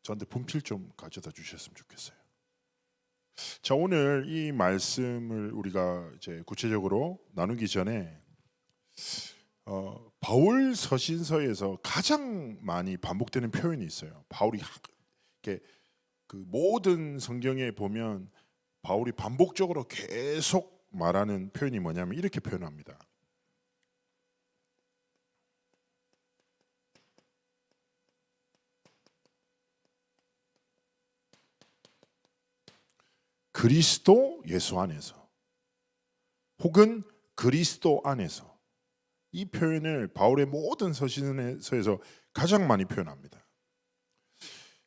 저한테 분필 좀 가져다 주셨으면 좋겠어요. 자, 오늘 이 말씀을 우리가 이제 구체적으로 나누기 전에 바울 서신서에서 가장 많이 반복되는 표현이 있어요. 바울이 이렇게 그 모든 성경에 보면 바울이 반복적으로 계속 말하는 표현이 뭐냐면 이렇게 표현합니다. 그리스도 예수 안에서 혹은 그리스도 안에서, 이 표현을 바울의 모든 서신서에서 가장 많이 표현합니다.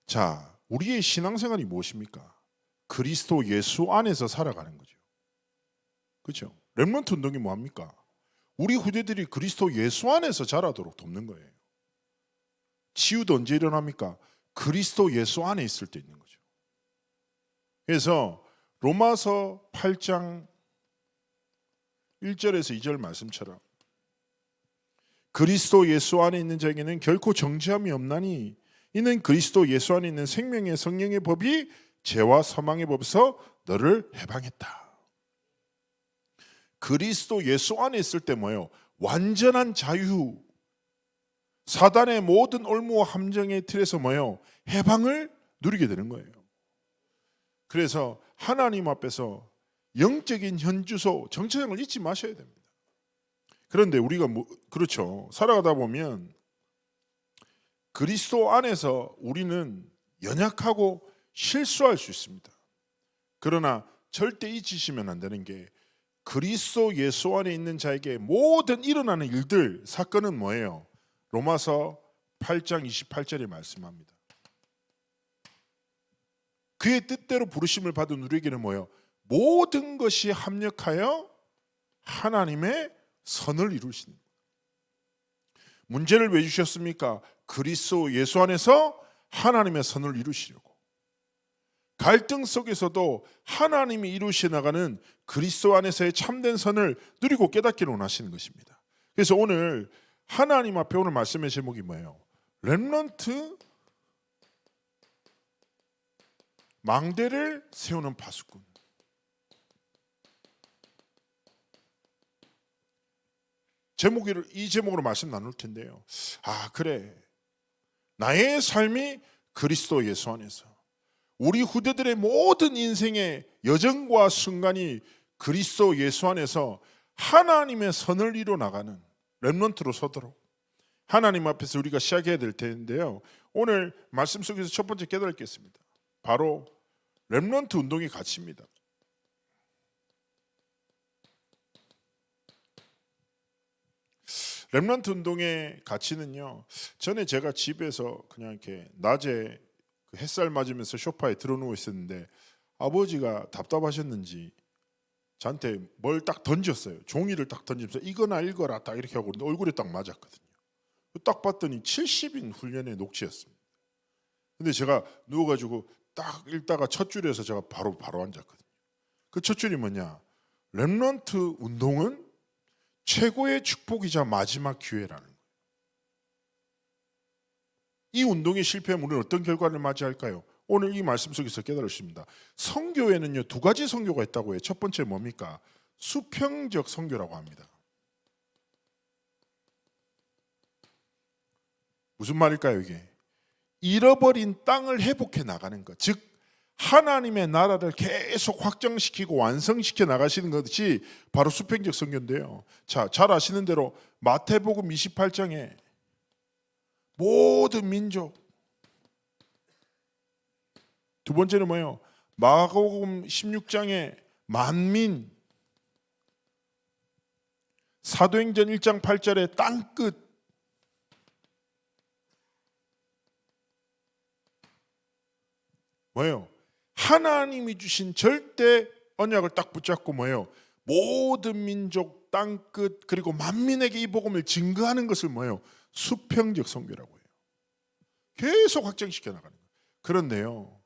자, 우리의 신앙생활이 무엇입니까? 그리스도 예수 안에서 살아가는 거죠. 그렇죠? 렘넌트 운동이 뭐합니까? 우리 후대들이 그리스도 예수 안에서 자라도록 돕는 거예요. 치유도 언제 일어납니까? 그리스도 예수 안에 있을 때 있는 거죠. 그래서 로마서 8장 1절에서 2절 말씀처럼 그리스도 예수 안에 있는 자에게는 결코 정죄함이 없나니 이는 그리스도 예수 안에 있는 생명의 성령의 법이 죄와 사망의 법에서 너를 해방했다. 그리스도 예수 안에 있을 때 뭐예요? 완전한 자유, 사단의 모든 올무와 함정의 틀에서 뭐예요? 해방을 누리게 되는 거예요. 그래서 하나님 앞에서 영적인 현주소, 정체성을 잊지 마셔야 됩니다. 그런데 우리가 그렇죠. 살아가다 보면 그리스도 안에서 우리는 연약하고 실수할 수 있습니다. 그러나 절대 잊으시면 안 되는 게 그리스도 예수 안에 있는 자에게 모든 일어나는 일들, 사건은 뭐예요? 로마서 8장 28절에 말씀합니다. 그의 뜻대로 부르심을 받은 우리에게는 뭐예요? 모든 것이 합력하여 하나님의 선을 이루시는 거예요. 문제를 왜 주셨습니까? 그리스도 예수 안에서 하나님의 선을 이루시려고. 갈등 속에서도 하나님이 이루시 나가는 그리스도 안에서의 참된 선을 누리고 깨닫기를 원하시는 것입니다. 그래서 오늘 하나님 앞에 오늘 말씀의 제목이 뭐예요? 렘넌트 망대를 세우는 파수꾼. 이 제목으로 말씀 나눌 텐데요. 아, 그래. 나의 삶이 그리스도 예수 안에서, 우리 후대들의 모든 인생의 여정과 순간이 그리스도 예수 안에서 하나님의 선을 이루어 나가는 렘넌트로 서도록 하나님 앞에서 우리가 시작해야 될 텐데요. 오늘 말씀 속에서 첫 번째 깨달겠습니다. 바로 렘넌트 운동의 가치입니다. 렘넌트 운동의 가치는요, 전에 제가 집에서 그냥 이렇게 낮에 햇살 맞으면서 소파에 들어누워 있었는데 아버지가 답답하셨는지 저한테 뭘 딱 던졌어요. 종이를 딱 던지면서 이거나 읽어라 딱 이렇게 하고 얼굴에 딱 맞았거든요. 딱 봤더니 70인 훈련의 녹취였습니다. 근데 제가 누워가지고 딱 읽다가 첫 줄에서 제가 바로 앉았거든요. 그 첫 줄이 뭐냐? 렘넌트 운동은 최고의 축복이자 마지막 기회라는 거예요. 이 운동이 실패하면 우리는 어떤 결과를 맞이할까요? 오늘 이 말씀 속에서 깨달으십니다. 선교에는요, 두 가지 선교가 있다고 해요. 첫 번째 뭡니까? 수평적 선교라고 합니다. 무슨 말일까요, 이게? 잃어버린 땅을 회복해 나가는 것, 즉 하나님의 나라를 계속 확장시키고 완성시켜 나가시는 것이 바로 수평적 선교인데요. 자, 잘 아시는 대로 마태복음 28장에 모든 민족, 두 번째는 뭐예요? 마가복음 16장에 만민, 사도행전 1장 8절에 땅끝, 뭐예요? 하나님이 주신 절대 언약을 딱 붙잡고 뭐예요? 모든 민족, 땅끝, 그리고 만민에게 이 복음을 증거하는 것을 뭐예요? 수평적 선교라고 해요. 계속 확장시켜 나가는 거예요. 그런데요,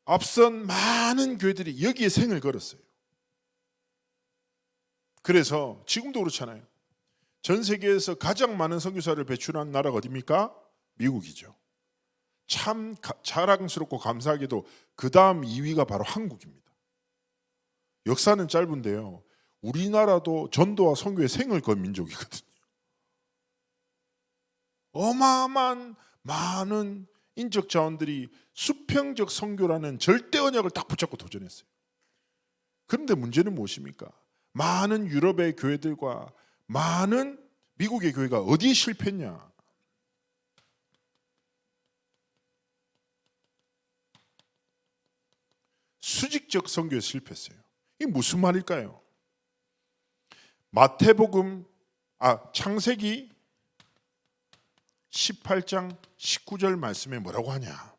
앞선 많은 교회들이 여기에 생을 걸었어요. 그래서 지금도 그렇잖아요. 전 세계에서 가장 많은 선교사를 배출한 나라가 어디입니까? 미국이죠. 참 자랑스럽고 감사하게도 그 다음 2위가 바로 한국입니다. 역사는 짧은데요, 우리나라도 전도와 선교의 생을 건 민족이거든요. 어마어마한 많은 인적 자원들이 수평적 선교라는 절대 언약을 딱 붙잡고 도전했어요. 그런데 문제는 무엇입니까? 많은 유럽의 교회들과 많은 미국의 교회가 어디에 실패했냐? 수직적 선교에 실패했어요. 이게 무슨 말일까요? 창세기 18장 19절 말씀에 뭐라고 하냐?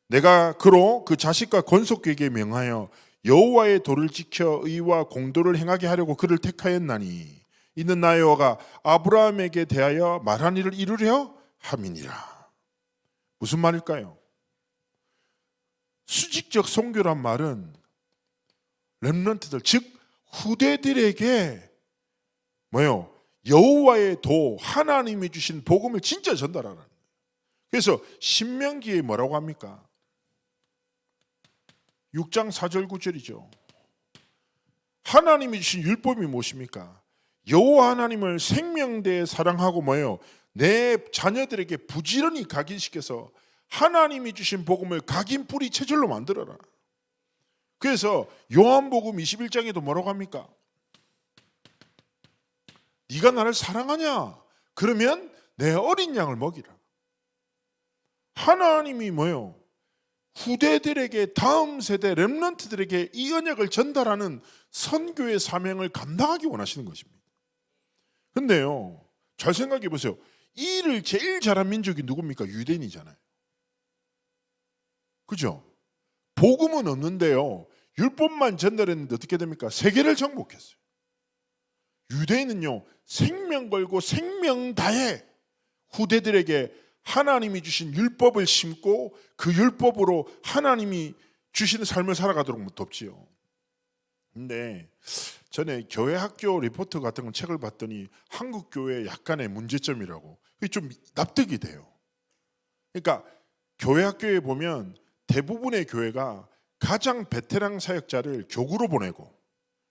내가 그로 그 자식과 권속에게 명하여 여호와의 도를 지켜 의와 공도를 행하게 하려고 그를 택하였나니 이는 나 여호와가 아브라함에게 대하여 말한 일을 이루려 함이니라. 무슨 말일까요? 수직적 선교란 말은 렘넌트들, 즉 후대들에게 뭐요? 여호와의 도, 하나님이 주신 복음을 진짜 전달하는. 그래서 신명기에 뭐라고 합니까? 6장 4절 9절이죠. 하나님이 주신 율법이 무엇입니까? 여호와 하나님을 생명대에 사랑하고 뭐예요? 내 자녀들에게 부지런히 각인시켜서 하나님이 주신 복음을 각인 뿌리 체질로 만들어라. 그래서 요한복음 21장에도 뭐라고 합니까? 네가 나를 사랑하냐? 그러면 내 어린 양을 먹이라. 하나님이 뭐예요? 후대들에게, 다음 세대 렘넌트들에게 이 언약을 전달하는 선교의 사명을 감당하기 원하시는 것입니다. 근데요, 잘 생각해 보세요. 이 일을 제일 잘한 민족이 누굽니까? 유대인이잖아요. 그죠? 복음은 없는데요, 율법만 전달했는데 어떻게 됩니까? 세계를 정복했어요. 유대인은요, 생명 걸고 생명 다해 후대들에게 하나님이 주신 율법을 심고 그 율법으로 하나님이 주시는 삶을 살아가도록 돕지요. 근데 전에 교회 학교 리포트 같은 건 책을 봤더니 한국 교회의 약간의 문제점이라고, 그게 좀 납득이 돼요. 그러니까 교회 학교에 보면 대부분의 교회가 가장 베테랑 사역자를 교구로 보내고,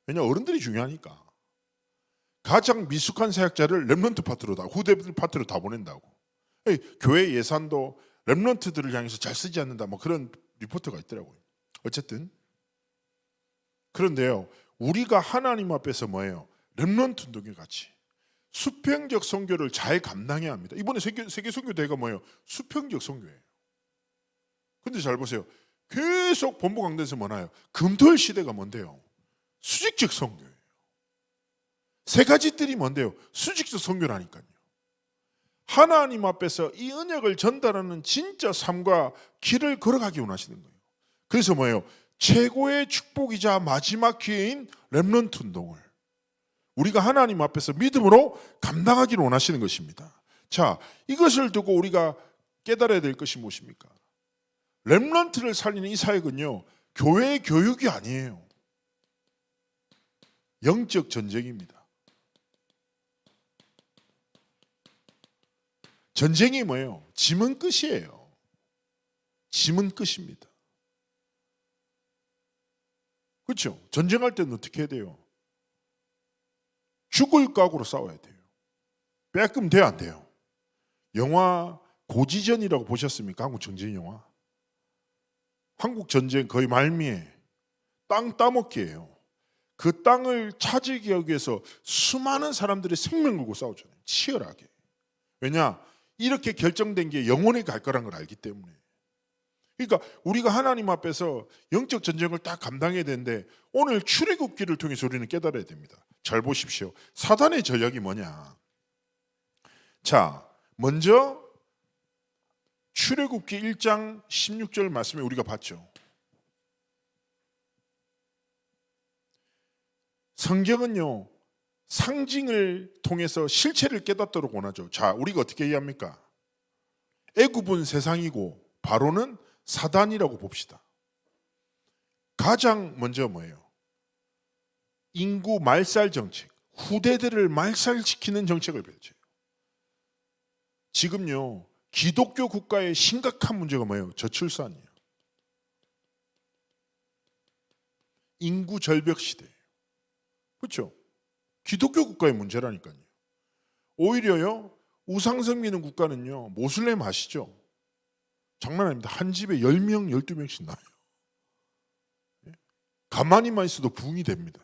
왜냐 어른들이 중요하니까, 가장 미숙한 사역자를 렘넌트 파트로 다, 후대들 파트로 다 보낸다고. 교회 예산도 렘넌트들을 향해서 잘 쓰지 않는다, 뭐 그런 리포트가 있더라고요. 어쨌든 그런데요, 우리가 하나님 앞에서 뭐예요? 렘넌트 운동회 같이 수평적 선교를 잘 감당해야 합니다. 이번에 세계 선교 대회가 뭐예요? 수평적 선교예요. 근데 잘 보세요. 계속 본부 강단에서 뭐나요? 금토일 시대가 뭔데요? 수직적 선교예요. 세 가지 뜰이 뭔데요? 수직적 선교라니까요. 하나님 앞에서 이 언약을 전달하는 진짜 삶과 길을 걸어가기 원하시는 거예요. 그래서 뭐예요? 최고의 축복이자 마지막 기회인 렘넌트 운동을 우리가 하나님 앞에서 믿음으로 감당하기를 원하시는 것입니다. 자, 이것을 두고 우리가 깨달아야 될 것이 무엇입니까? 렘넌트를 살리는 이 사역은요, 교회의 교육이 아니에요. 영적 전쟁입니다. 전쟁이 뭐예요? 짐은 끝이에요. 짐은 끝입니다. 그렇죠? 전쟁할 때는 어떻게 해야 돼요? 죽을 각오로 싸워야 돼요. 빼앗기면 돼요, 안 돼요? 영화 고지전이라고 보셨습니까? 한국 전쟁 영화. 한국 전쟁 거의 말미에 땅 따먹기예요. 그 땅을 차지하기 위해서 수많은 사람들이 생명 걸고 싸우잖아요. 치열하게. 왜냐? 이렇게 결정된 게 영원히 갈 거란 걸 알기 때문에. 그러니까 우리가 하나님 앞에서 영적 전쟁을 딱 감당해야 되는데, 오늘 출애굽기를 통해서 우리는 깨달아야 됩니다. 잘 보십시오. 사단의 전략이 뭐냐? 자, 먼저 출애굽기 1장 16절 말씀에 우리가 봤죠. 성경은요, 상징을 통해서 실체를 깨닫도록 원하죠. 자, 우리가 어떻게 이해합니까? 애굽은 세상이고 바로는 사단이라고 봅시다. 가장 먼저 뭐예요? 인구 말살 정책, 후대들을 말살시키는 정책을 펼쳐요. 지금요, 기독교 국가의 심각한 문제가 뭐예요? 저출산이에요. 인구 절벽 시대예요. 그렇죠? 기독교 국가의 문제라니까요. 오히려요, 우상성 믿는 국가는요, 모슬렘 아시죠? 장난 아닙니다. 한 집에 10명, 12명씩 나요. 가만히만 있어도 붕이 됩니다.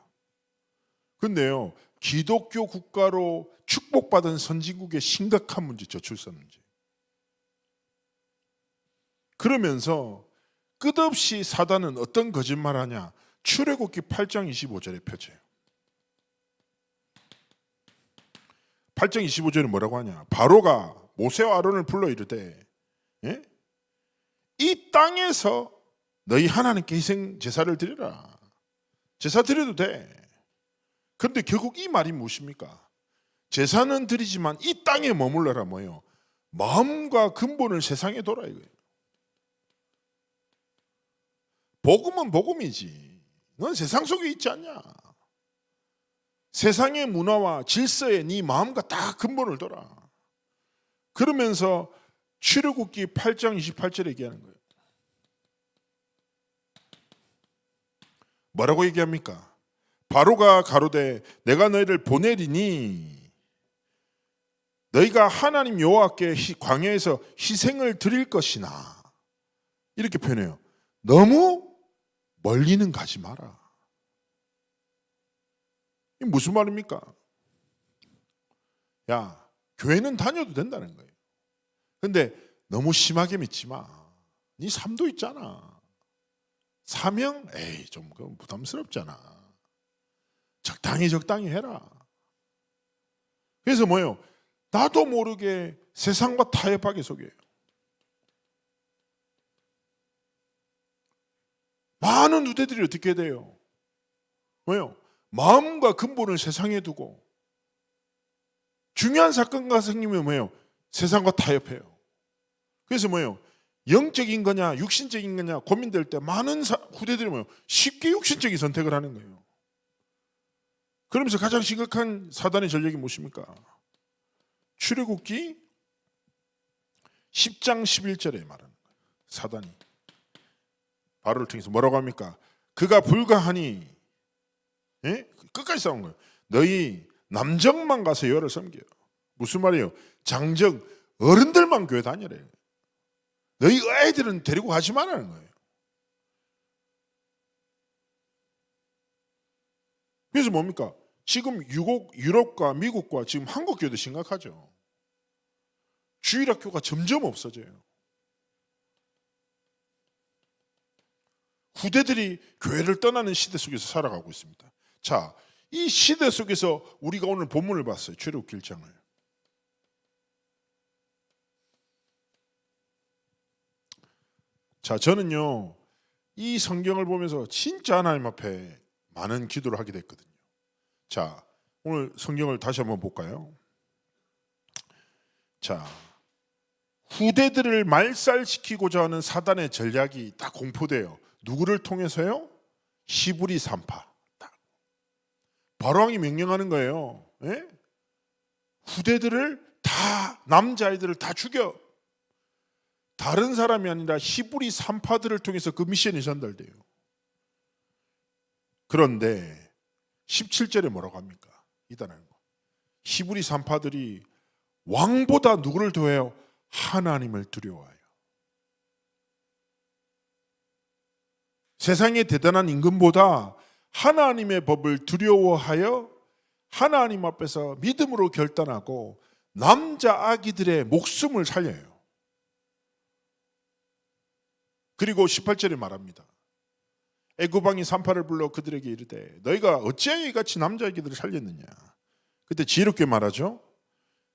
근데요, 기독교 국가로 축복받은 선진국의 심각한 문제, 저출산 문제. 그러면서 끝없이 사단은 어떤 거짓말을 하냐? 출애굽기 8장 25절에 펴져요. 8장 25절에 뭐라고 하냐? 바로가 모세와 아론을 불러 이르되, 예? 이 땅에서 너희 하나님께 희생 제사를 드리라. 제사 드려도 돼. 그런데 결국 이 말이 무엇입니까? 제사는 드리지만 이 땅에 머물러라. 뭐예요? 마음과 근본을 세상에 둬라 이거예요. 복음은 복음이지. 넌 세상 속에 있지 않냐? 세상의 문화와 질서에 네 마음과 다 근본을 둬라. 그러면서 출애굽기 8장 28절에 얘기하는 거예요. 뭐라고 얘기합니까? 바로가 가로되 내가 너희를 보내리니 너희가 하나님 여호와께 광야에서 희생을 드릴 것이나, 이렇게 표현해요. 너무 멀리는 가지 마라. 이게 무슨 말입니까? 야, 교회는 다녀도 된다는 거예요. 근데 너무 심하게 믿지 마. 네 삶도 있잖아. 사명? 에이, 좀 부담스럽잖아. 적당히 해라. 그래서 뭐예요? 나도 모르게 세상과 타협하게 속여요. 많은 유대들이 어떻게 돼요? 뭐예요? 마음과 근본을 세상에 두고 중요한 사건과 생기면 뭐예요? 세상과 타협해요. 그래서 뭐예요? 영적인 거냐 육신적인 거냐 고민될 때 많은 후대들이 뭐예요? 쉽게 육신적인 선택을 하는 거예요. 그러면서 가장 심각한 사단의 전략이 무엇입니까? 출애굽기 10장 11절에 말하는 거예요. 사단이 바로를 통해서 뭐라고 합니까? 그가 불가하니, 예? 끝까지 싸운 거예요. 너희 남정만 가서 여호와를 섬겨요. 무슨 말이에요? 장정 어른들만 교회 다니래요. 너희 애들은 데리고 가지 말라는 거예요. 그래서 뭡니까? 지금 유럽과 미국과 지금 한국 교회도 심각하죠. 주일학교가 점점 없어져요. 후대들이 교회를 떠나는 시대 속에서 살아가고 있습니다. 자, 이 시대 속에서 우리가 오늘 본문을 봤어요. 출애굽기 1장을. 자, 저는요, 이 성경을 보면서 진짜 하나님 앞에 많은 기도를 하게 됐거든요. 자, 오늘 성경을 다시 한번 볼까요? 자, 후대들을 말살시키고자 하는 사단의 전략이 딱 공포돼요. 누구를 통해서요? 히브리 산파. 바로왕이 명령하는 거예요. 예? 후대들을 다, 남자아이들을 다 죽여. 다른 사람이 아니라 히브리 산파들을 통해서 그 미션이 전달돼요. 그런데 17절에 뭐라고 합니까? 이단하는 거. 히브리 산파들이 왕보다 누구를 더해요? 하나님을 두려워해요. 세상의 대단한 임금보다 하나님의 법을 두려워하여 하나님 앞에서 믿음으로 결단하고 남자 아기들의 목숨을 살려요. 그리고 18절에 말합니다. 애굽왕이 산파를 불러 그들에게 이르되 너희가 어찌하여 이같이 남자 아기들을 살렸느냐. 그때 지혜롭게 말하죠.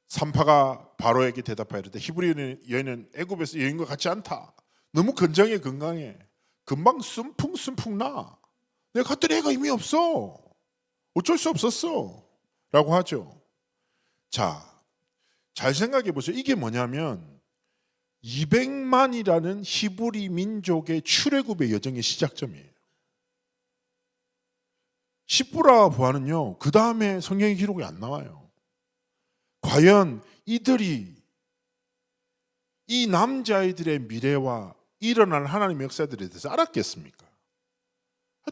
산파가 바로에게 대답하여 이르되 히브리 여인은 애굽에서 여인과 같지 않다. 너무 건강해. 금방 숨풍 나. 내가 갔더니 애가 의미 없어. 어쩔 수 없었어. 라고 하죠. 자, 잘 생각해 보세요. 이게 뭐냐면 200만이라는 히브리 민족의 출애굽의 여정의 시작점이에요. 십부라 부하는요, 그 다음에 성경의 기록이 안 나와요. 과연 이들이 이 남자아이들의 미래와 일어날 하나님의 역사들에 대해서 알았겠습니까?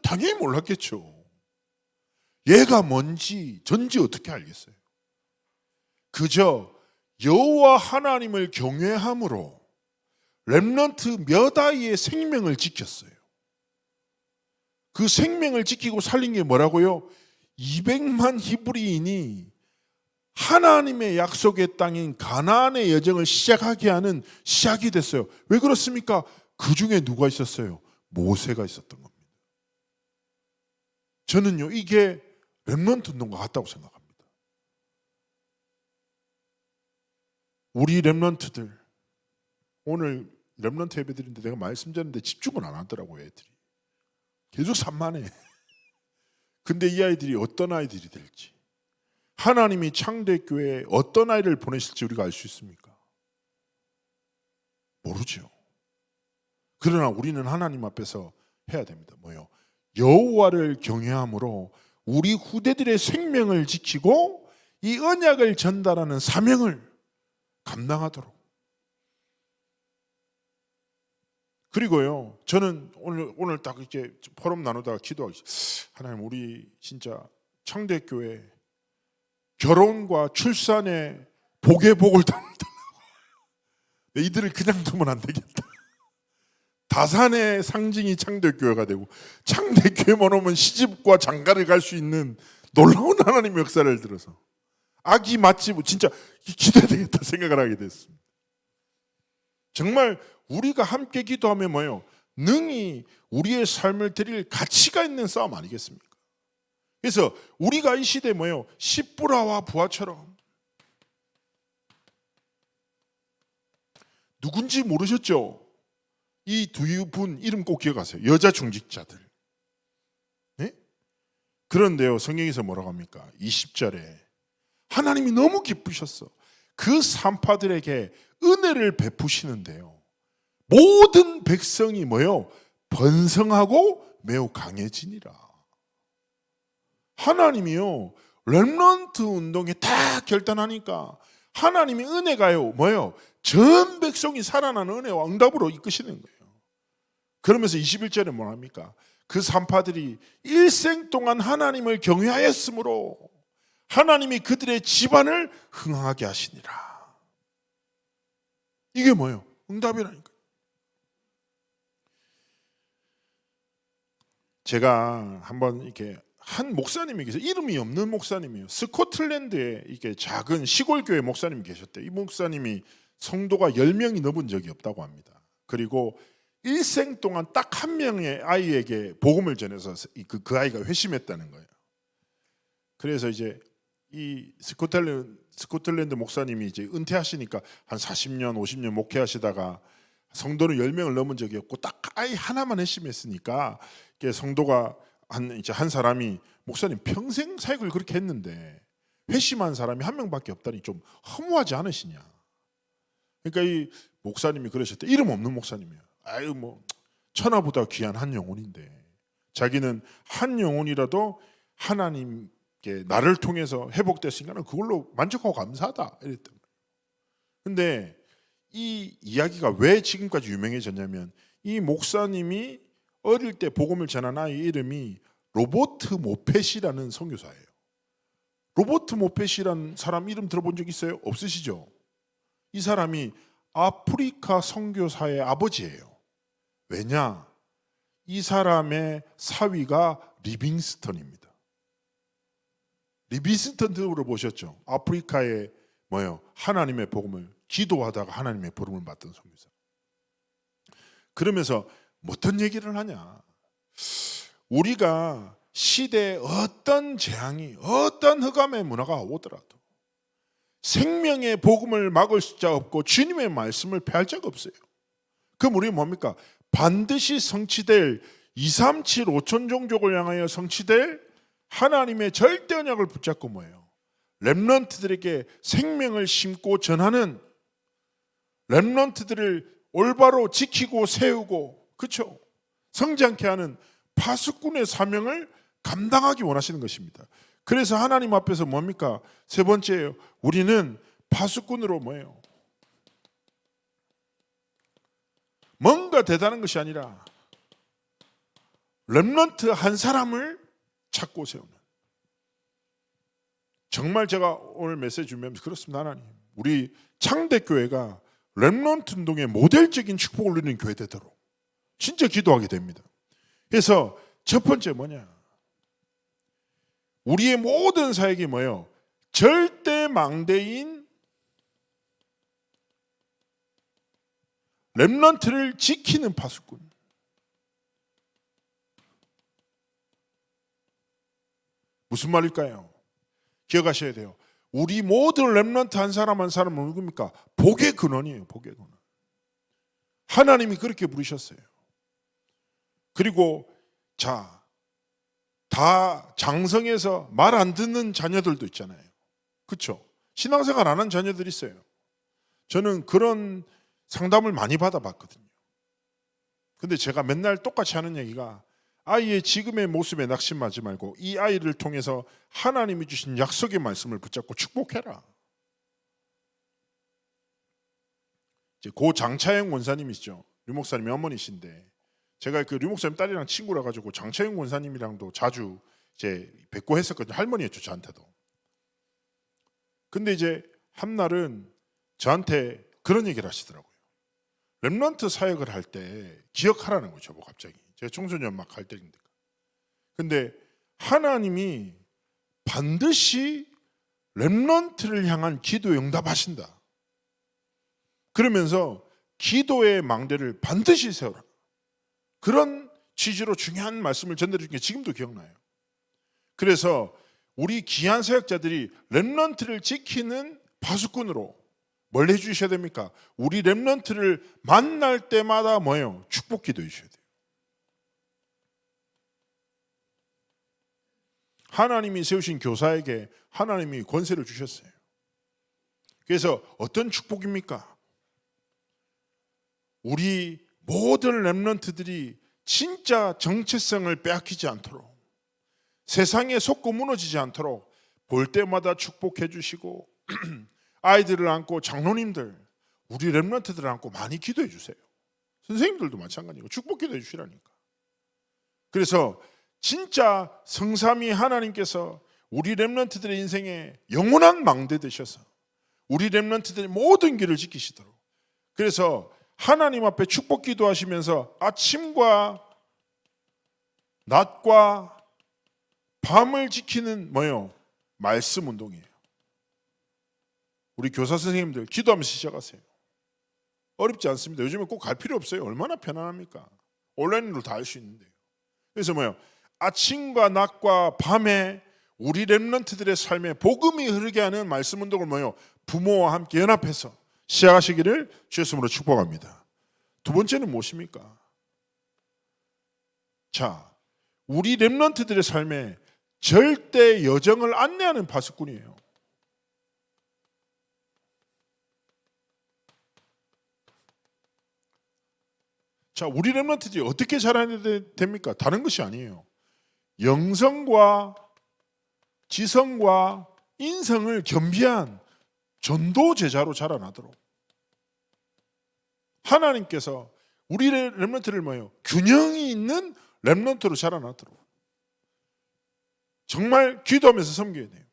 당연히 몰랐겠죠. 얘가 뭔지 전지 어떻게 알겠어요? 그저 여호와 하나님을 경외함으로 렘넌트 몇 아이의 생명을 지켰어요. 그 생명을 지키고 살린 게 뭐라고요? 200만 히브리인이 하나님의 약속의 땅인 가나안의 여정을 시작하게 하는 시작이 됐어요. 왜 그렇습니까? 그 중에 누가 있었어요? 모세가 있었던 겁니다. 저는요, 이게 렘넌트 운동과 같다고 생각합니다. 우리 렘넌트들, 오늘 렘넌트 예배드리는데 내가 말씀드렸는데 집중을 안 하더라고요, 애들이. 계속 산만해. 근데 이 아이들이 어떤 아이들이 될지, 하나님이 창대교회에 어떤 아이를 보내실지 우리가 알 수 있습니까? 모르죠. 그러나 우리는 하나님 앞에서 해야 됩니다. 뭐요? 여호와를 경외함으로 우리 후대들의 생명을 지키고 이 언약을 전달하는 사명을 감당하도록. 그리고요, 저는 오늘 딱 이렇게 포럼 나누다가 기도하기, 하나님, 우리 진짜 창대교회 결혼과 출산에 복의 복을 담는다. 이들을 그냥 두면 안 되겠다. 다산의 상징이 창대교회가 되고, 창대교회만 오면 시집과 장가를 갈 수 있는 놀라운 하나님의 역사를 들어서 아기 맛집 진짜 기도해야 되겠다 생각을 하게 됐습니다. 정말 우리가 함께 기도하면 뭐예요? 능히 우리의 삶을 드릴 가치가 있는 싸움 아니겠습니까? 그래서 우리가 이 시대에 뭐예요? 십부라와 부하처럼, 누군지 모르셨죠? 이 두 분 이름 꼭 기억하세요. 여자 중직자들. 네? 그런데요, 성경에서 뭐라고 합니까? 20절에 하나님이 너무 기쁘셨어. 그 산파들에게 은혜를 베푸시는데요, 모든 백성이 뭐예요? 번성하고 매우 강해지니라. 하나님이요, 렘넌트 운동에 다 결단하니까 하나님의 은혜가요, 뭐예요? 전 백성이 살아나는 은혜와 응답으로 이끄시는 거예요. 그러면서 21절에 뭐 합니까? 그 산파들이 일생 동안 하나님을 경외하였으므로 하나님이 그들의 집안을 흥하게 하시니라. 이게 뭐예요? 응답이라니까. 제가 한번 이렇게 한 목사님이 계세요. 이름이 없는 목사님이에요. 스코틀랜드에 이게 작은 시골 교회 목사님이 계셨대요. 이 목사님이 성도가 10명이 넘은 적이 없다고 합니다. 그리고 일생 동안 딱 한 명의 아이에게 복음을 전해서 그 아이가 회심했다는 거예요. 그래서 이제 이 스코틀랜드 목사님이 이제 은퇴하시니까 한 40년, 50년 목회하시다가 성도는 10명을 넘은 적이 없고 딱 아이 하나만 회심했으니까 성도가 한 사람이, 목사님 평생 사역을 그렇게 했는데 회심한 사람이 한 명밖에 없다니 좀 허무하지 않으시냐. 그러니까 이 목사님이 그러셨대. 이름 없는 목사님이에요. 아유, 뭐 천하보다 귀한 한 영혼인데 자기는 한 영혼이라도 하나님께 나를 통해서 회복됐으니까 그걸로 만족하고 감사하다 이랬던 거예요. 근데 이 이야기가 왜 지금까지 유명해졌냐면, 이 목사님이 어릴 때 복음을 전한 아이 이름이 로버트 모펫이라는 선교사예요. 로버트 모펫이라는 사람 이름 들어본 적 있어요? 없으시죠? 이 사람이 아프리카 선교사의 아버지예요. 왜냐? 이 사람의 사위가 리빙스턴입니다. 리빙스턴 들어보셨죠? 아프리카에 뭐요? 하나님의 복음을 기도하다가 하나님의 부름을 받던 선교사. 그러면서 어떤 얘기를 하냐? 우리가 시대에 어떤 재앙이, 어떤 흑암의 문화가 오더라도 생명의 복음을 막을 자 없고 주님의 말씀을 폐할 자가 없어요. 그럼 우리는 뭡니까? 반드시 성취될 237 5천 종족을 향하여 성취될 하나님의 절대 언약을 붙잡고 뭐예요? 렘넌트들에게 생명을 심고 전하는, 렘넌트들을 올바로 지키고 세우고, 그렇죠? 성장케 하는 파수꾼의 사명을 감당하기 원하시는 것입니다. 그래서 하나님 앞에서 뭡니까? 세 번째예요. 우리는 파수꾼으로 뭐예요? 뭔가 대단한 것이 아니라 렘넌트 한 사람을 찾고 세우는. 정말 제가 오늘 메시지 준비하면서 그렇습니다. 하나님, 우리 창대교회가 렘넌트 운동의 모델적인 축복을 누리는 교회 되도록 진짜 기도하게 됩니다. 그래서 첫 번째 뭐냐, 우리의 모든 사역이 뭐예요? 절대 망대인 렘넌트를 지키는 파수꾼. 무슨 말일까요? 기억하셔야 돼요. 우리 모든 렘넌트 한 사람 한 사람은 누굽니까? 복의 근원이에요. 복의 근원. 하나님이 그렇게 부르셨어요. 그리고 자, 다 장성해서 말 안 듣는 자녀들도 있잖아요. 그렇죠? 신앙생활 안 한 자녀들이 있어요. 저는 그런 상담을 많이 받아봤거든요. 근데 제가 맨날 똑같이 하는 얘기가, 아이의 지금의 모습에 낙심하지 말고 이 아이를 통해서 하나님이 주신 약속의 말씀을 붙잡고 축복해라. 이제 고 장차영 원사님이시죠. 류 목사님의 어머니신데, 제가 그 류 목사님 딸이랑 친구라 가지고 장차영 원사님이랑도 자주 이제 뵙고 했었거든요. 할머니였죠, 저한테도. 근데 이제 한날은 저한테 그런 얘기를 하시더라고요. 렘넌트 사역을 할 때 기억하라는 거죠, 뭐 갑자기. 제가 청소년 막 할 때인데. 근데 하나님이 반드시 렘넌트를 향한 기도에 응답하신다. 그러면서 기도의 망대를 반드시 세우라. 그런 취지로 중요한 말씀을 전달해 준 게 지금도 기억나요. 그래서 우리 귀한 사역자들이 렘넌트를 지키는 파수꾼으로 뭘 해주셔야 됩니까? 우리 렘넌트를 만날 때마다 뭐예요? 축복 기도해 주셔야 돼요. 하나님이 세우신 교사에게 하나님이 권세를 주셨어요. 그래서 어떤 축복입니까? 우리 모든 렘넌트들이 진짜 정체성을 빼앗기지 않도록, 세상에 속고 무너지지 않도록 볼 때마다 축복해 주시고 아이들을 안고 장로님들, 우리 렘넌트들을 안고 많이 기도해 주세요. 선생님들도 마찬가지고 축복 기도해 주시라니까. 그래서 진짜 성삼위 하나님께서 우리 렘넌트들의 인생에 영원한 망대 되셔서 우리 렘넌트들의 모든 길을 지키시도록, 그래서 하나님 앞에 축복 기도하시면서 아침과 낮과 밤을 지키는 뭐예요? 말씀 운동이에요. 우리 교사 선생님들 기도하면서 시작하세요. 어렵지 않습니다. 요즘에 꼭 갈 필요 없어요. 얼마나 편안합니까? 온라인으로 다 할 수 있는데요. 그래서 뭐예요? 아침과 낮과 밤에 우리 렘넌트들의 삶에 복음이 흐르게 하는 말씀 운동을 뭐예요? 부모와 함께 연합해서 시작하시기를 주의 이름으로 축복합니다. 두 번째는 무엇입니까? 자, 우리 렘넌트들의 삶에 절대 여정을 안내하는 파수꾼이에요. 자, 우리 렘넌트들이 어떻게 자라야 됩니까? 다른 것이 아니에요. 영성과 지성과 인성을 겸비한 전도 제자로 자라나도록 하나님께서 우리 렘넌트를 뭐예요? 균형이 있는 렘넌트로 자라나도록 정말 기도하면서 섬겨야 돼요.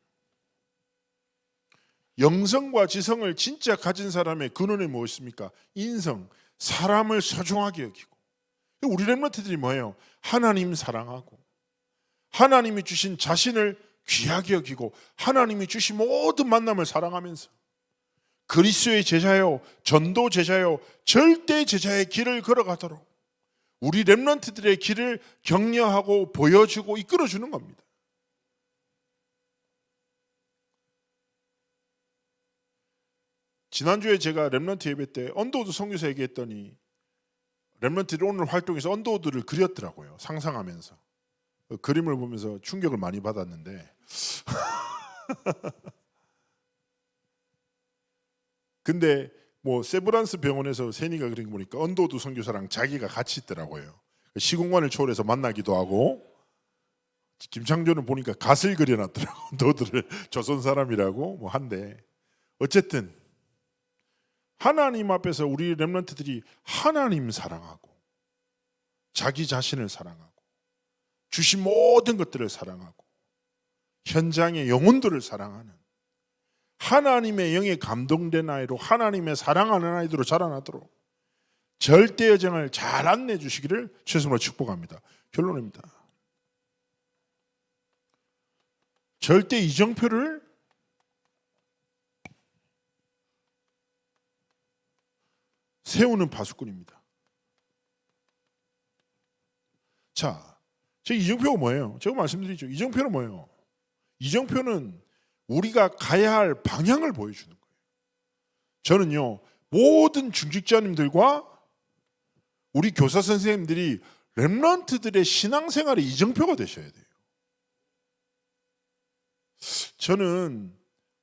영성과 지성을 진짜 가진 사람의 근원이 무엇입니까? 인성, 사람을 소중하게 여기고. 우리 렘넌트들이 뭐예요? 하나님 사랑하고 하나님이 주신 자신을 귀하게 여기고 하나님이 주신 모든 만남을 사랑하면서 그리스도의 제자요, 전도 제자요, 절대 제자의 길을 걸어가도록 우리 렘넌트들의 길을 격려하고 보여주고 이끌어주는 겁니다. 지난주에 제가 렘넌트 예배 때 언더우드 선교사 얘기했더니 렘넌트들이 오늘 활동에서 언더우드를 그렸더라고요. 상상하면서. 그 그림을 보면서 충격을 많이 받았는데 근데 뭐 세브란스 병원에서 세니가 그린 거 보니까 언더우드 선교사랑 자기가 같이 있더라고요. 시공간을 초월해서 만나기도 하고, 김창조는 보니까 갓을 그려놨더라고. 언더우드를 조선 사람이라고 뭐 한데, 어쨌든 하나님 앞에서 우리 렘넌트들이 하나님 사랑하고 자기 자신을 사랑하고 주신 모든 것들을 사랑하고 현장의 영혼들을 사랑하는 하나님의 영에 감동된 아이로 하나님의 사랑하는 아이들로 자라나도록 절대 여정을 잘 안내해 주시기를 최선으로 축복합니다. 결론입니다. 절대 이정표를 세우는 파수꾼입니다. 자, 제 이정표가 뭐예요? 제가 말씀드리죠. 이정표는 뭐예요? 이정표는 우리가 가야 할 방향을 보여주는 거예요. 저는요, 모든 중직자님들과 우리 교사 선생님들이 렘넌트들의 신앙생활의 이정표가 되셔야 돼요. 저는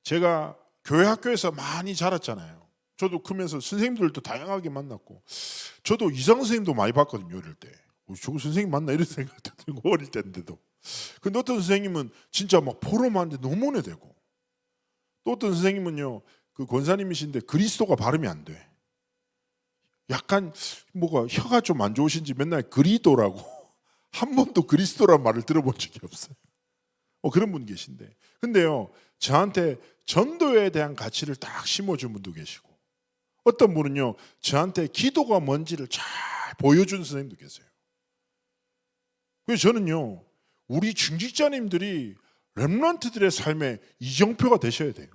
제가 교회 학교에서 많이 자랐잖아요. 저도 크면서 선생님들도 다양하게 만났고 저도 이상 선생님도 많이 봤거든요. 어릴 때. 저 선생님 만나 이런 생각도 들고 어릴 때인데도. 근데 어떤 선생님은 진짜 막 포럼하는데 너무 오래되고 또 어떤 선생님은요, 그 권사님이신데 그리스도가 발음이 안 돼. 약간 뭐가 혀가 좀 안 좋으신지 맨날 그리도라고 한 번도 그리스도란 말을 들어본 적이 없어요. 그런 분 계신데. 근데요, 저한테 전도에 대한 가치를 딱 심어준 분도 계시고 어떤 분은요, 저한테 기도가 뭔지를 잘 보여준 선생님도 계세요. 그래서 저는요, 우리 중직자님들이 렘넌트들의 삶의 이정표가 되셔야 돼요.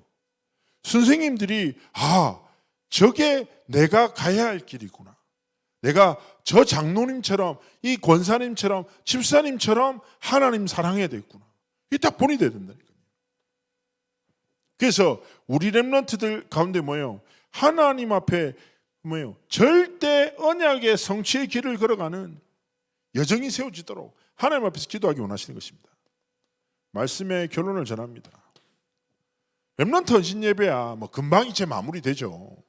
선생님들이 저게 내가 가야 할 길이구나. 내가 저 장로님처럼 이 권사님처럼 집사님처럼 하나님 사랑해야 되겠구나. 이게 딱 본이 돼야 된다니까요. 그래서 우리 렘넌트들 가운데 뭐예요? 하나님 앞에 뭐예요? 절대 언약의 성취의 길을 걸어가는 여정이 세워지도록 하나님 앞에서 기도하기 원하시는 것입니다. 말씀의 결론을 전합니다. 렘넌트 헌신 예배야 뭐 금방 이제 마무리되죠.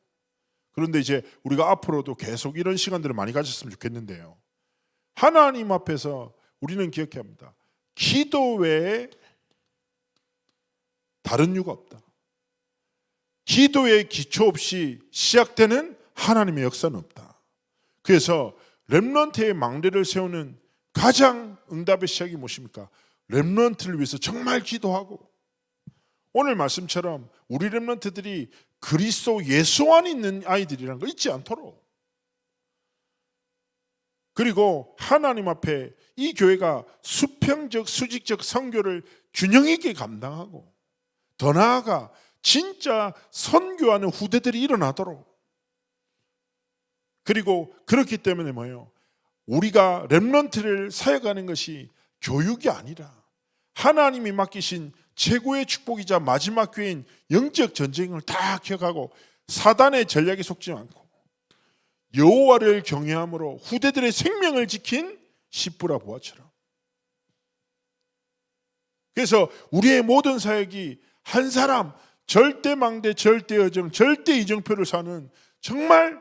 그런데 이제 우리가 앞으로도 계속 이런 시간들을 많이 가졌으면 좋겠는데요. 하나님 앞에서 우리는 기억해야 합니다. 기도 외에 다른 이유가 없다. 기도의 기초 없이 시작되는 하나님의 역사는 없다. 그래서 렘넌트의 망대를 세우는 가장 응답의 시작이 무엇입니까? 렘넌트를 위해서 정말 기도하고 오늘 말씀처럼 우리 렘넌트들이 그리스도 예수 안에 있는 아이들이라는 거 잊지 않도록, 그리고 하나님 앞에 이 교회가 수평적 수직적 선교를 균형 있게 감당하고 더 나아가 진짜 선교하는 후대들이 일어나도록, 그리고 그렇기 때문에 뭐예요? 우리가 렘넌트를 사역하는 것이 교육이 아니라 하나님이 맡기신 최고의 축복이자 마지막 기회인 영적 전쟁을 다 기억하고 사단의 전략에 속지 않고 여호와를 경외함으로 후대들의 생명을 지킨 십부라 보아처럼. 그래서 우리의 모든 사역이 한 사람 절대 망대, 절대 여정, 절대 이정표를 사는 정말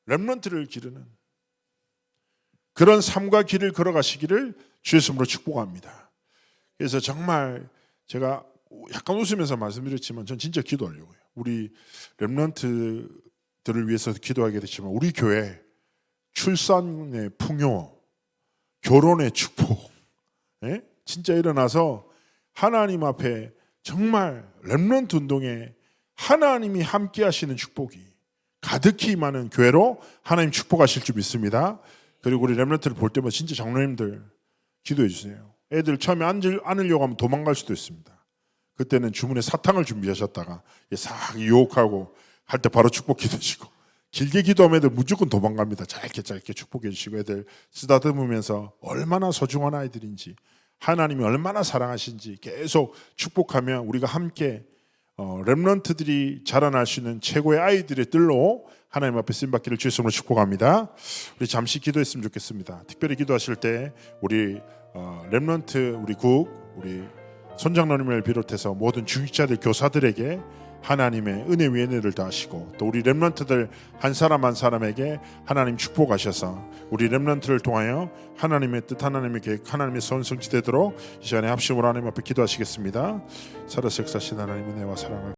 렘넌트를 기르는 그런 삶과 길을 걸어가시기를 주의 이름으로 축복합니다. 그래서 정말 제가 약간 웃으면서 말씀드렸지만 전 진짜 기도하려고요. 우리 렘넌트들을 위해서 기도하게 됐지만 우리 교회 출산의 풍요, 결혼의 축복, 진짜 일어나서 하나님 앞에 정말 렘넌트 운동에 하나님이 함께 하시는 축복이 가득히 임하는 교회로 하나님 축복하실 줄 믿습니다. 그리고 우리 렘넌트를 볼 때마다 진짜 장로님들 기도해 주세요. 애들 처음에 안으려고 하면 도망갈 수도 있습니다. 그때는 주문에 사탕을 준비하셨다가 싹 유혹하고 할 때 바로 축복 기도하시고, 길게 기도하면 애들 무조건 도망갑니다. 짧게 축복해 주시고 애들 쓰다듬으면서 얼마나 소중한 아이들인지 하나님이 얼마나 사랑하신지 계속 축복하면 우리가 함께 렘넌트들이 자라날 수 있는 최고의 아이들의 뜰로 하나님 앞에 쓰임받기를 주의 이름으로 축복합니다. 우리 잠시 기도했으면 좋겠습니다. 특별히 기도하실 때 우리 렘넌트 우리 우리 손장로님을 비롯해서 모든 중직자들 교사들에게 하나님의 은혜 위에 은혜를 더하시고 또 우리 렘넌트들 한 사람 한 사람에게 하나님 축복하셔서 우리 렘넌트를 통하여 하나님의 뜻, 하나님의 계획, 하나님의 선 성취되도록 이 시간에 합심으로 하나님 앞에 기도하시겠습니다. 살아서 역사하신 하나님의 은혜와 사랑을